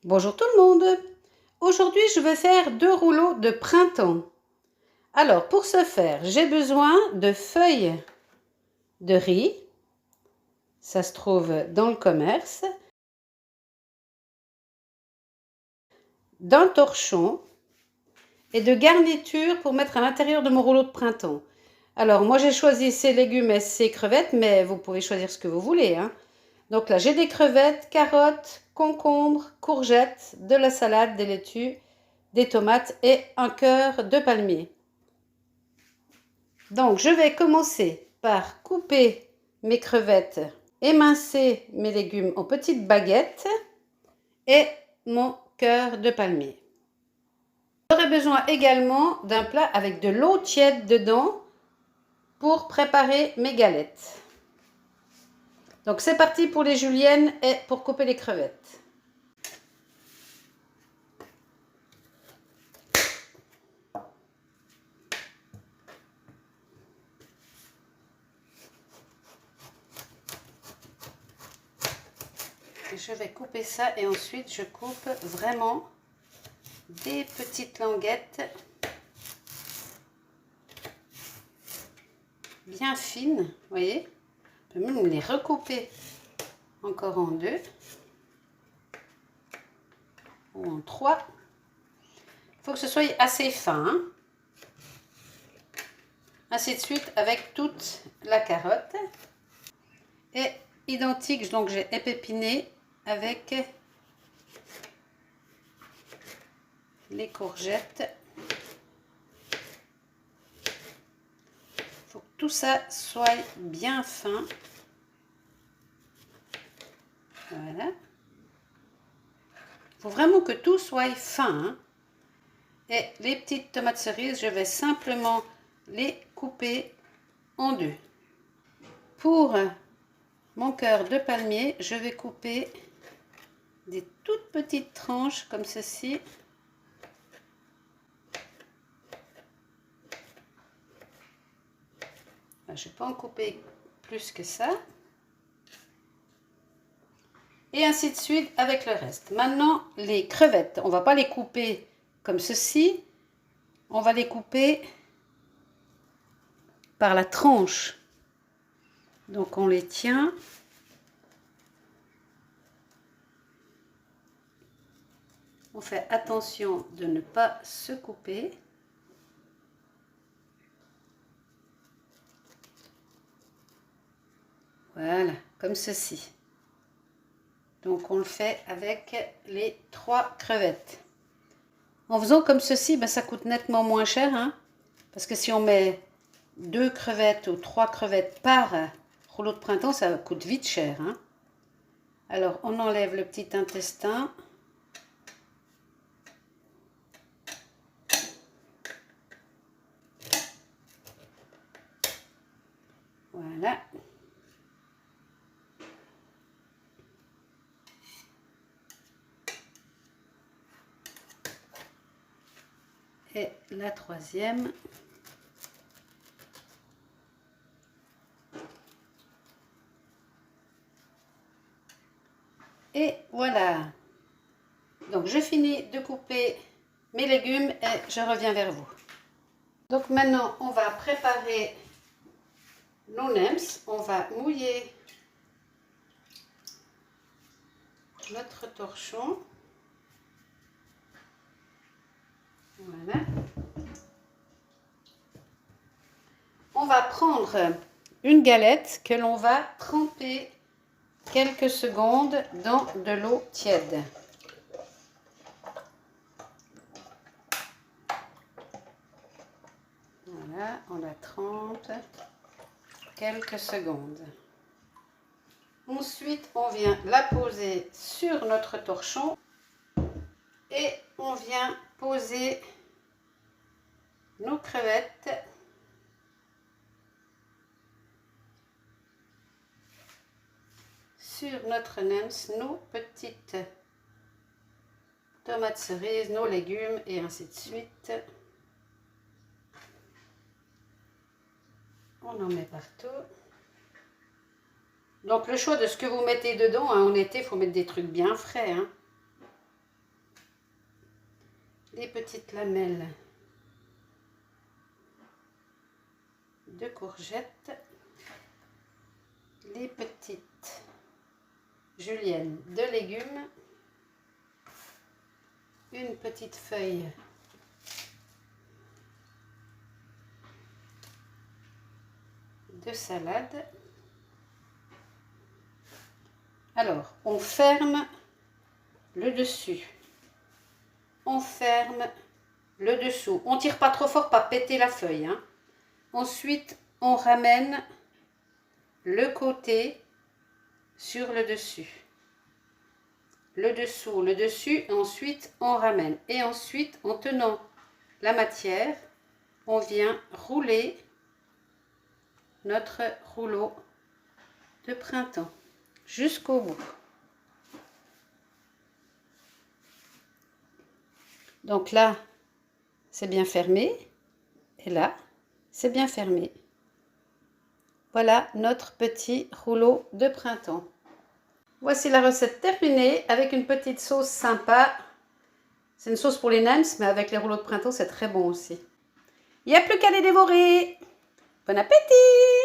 Bonjour tout le monde. Aujourd'hui, je vais faire 2 rouleaux de printemps. Alors, pour ce faire, j'ai besoin de feuilles de riz. Ça se trouve dans le commerce. D'un torchon et de garnitures pour mettre à l'intérieur de mon rouleau de printemps. Alors, moi, j'ai choisi ces légumes et ces crevettes, mais vous pouvez choisir ce que vous voulez, hein. Donc là, j'ai des crevettes, carottes, concombres, courgettes, de la salade, des laitues, des tomates et un cœur de palmier. Donc, je vais commencer par couper mes crevettes, émincer mes légumes en petites baguettes et mon cœur de palmier. J'aurai besoin également d'un plat avec de l'eau tiède dedans pour préparer mes galettes. Donc, c'est parti pour les juliennes et pour couper les crevettes. Je vais couper ça et ensuite je coupe vraiment des petites languettes bien fines, vous voyez. On peut même les recouper encore en 2 ou en 3. Il faut que ce soit assez fin, hein. Ainsi de suite avec toute la carotte. Et identique, donc j'ai épepiné avec les courgettes. Il faut que tout ça soit bien fin. Voilà. Il faut vraiment que tout soit fin, hein. Et les petites tomates cerises, je vais simplement les couper en 2. Pour mon cœur de palmier, je vais couper des toutes petites tranches comme ceci. Je ne vais pas en couper plus que ça. Et ainsi de suite avec le reste. Maintenant, les crevettes, on ne va pas les couper comme ceci. On va les couper par la tranche. Donc, on les tient. On fait attention de ne pas se couper. Voilà, comme ceci. Donc, on le fait avec les 3 crevettes. En faisant comme ceci, ben, ça coûte nettement moins cher, hein, parce que si on met 2 crevettes ou 3 crevettes par rouleau de printemps, ça coûte vite cher, hein. Alors, on enlève le petit intestin. Voilà. Et la troisième. Et voilà. Donc, je finis de couper mes légumes et je reviens vers vous. Donc, maintenant, on va préparer nos nems. On va mouiller notre torchon. Voilà. On va prendre une galette que l'on va tremper quelques secondes dans de l'eau tiède. Voilà, on la trempe quelques secondes. Ensuite, on vient la poser sur notre torchon et on vient poser nos crevettes sur notre nems, nos petites tomates cerises, nos légumes et ainsi de suite. On en met partout. Donc le choix de ce que vous mettez dedans, hein, en été, il faut mettre des trucs bien frais, hein. les petites lamelles de courgettes, les petites juliennes de légumes, une petite feuille de salade. Alors, on ferme le dessus, on ferme le dessous. On tire pas trop fort, pas péter la feuille, hein. Ensuite, on ramène le côté sur le dessus. Le dessous, le dessus, ensuite on ramène. Et ensuite, en tenant la matière, on vient rouler notre rouleau de printemps jusqu'au bout. Donc là, c'est bien fermé. Et là, c'est bien fermé. Voilà notre petit rouleau de printemps. Voici la recette terminée avec une petite sauce sympa. C'est une sauce pour les nanes, mais avec les rouleaux de printemps, c'est très bon aussi. Il n'y a plus qu'à les dévorer. Bon appétit!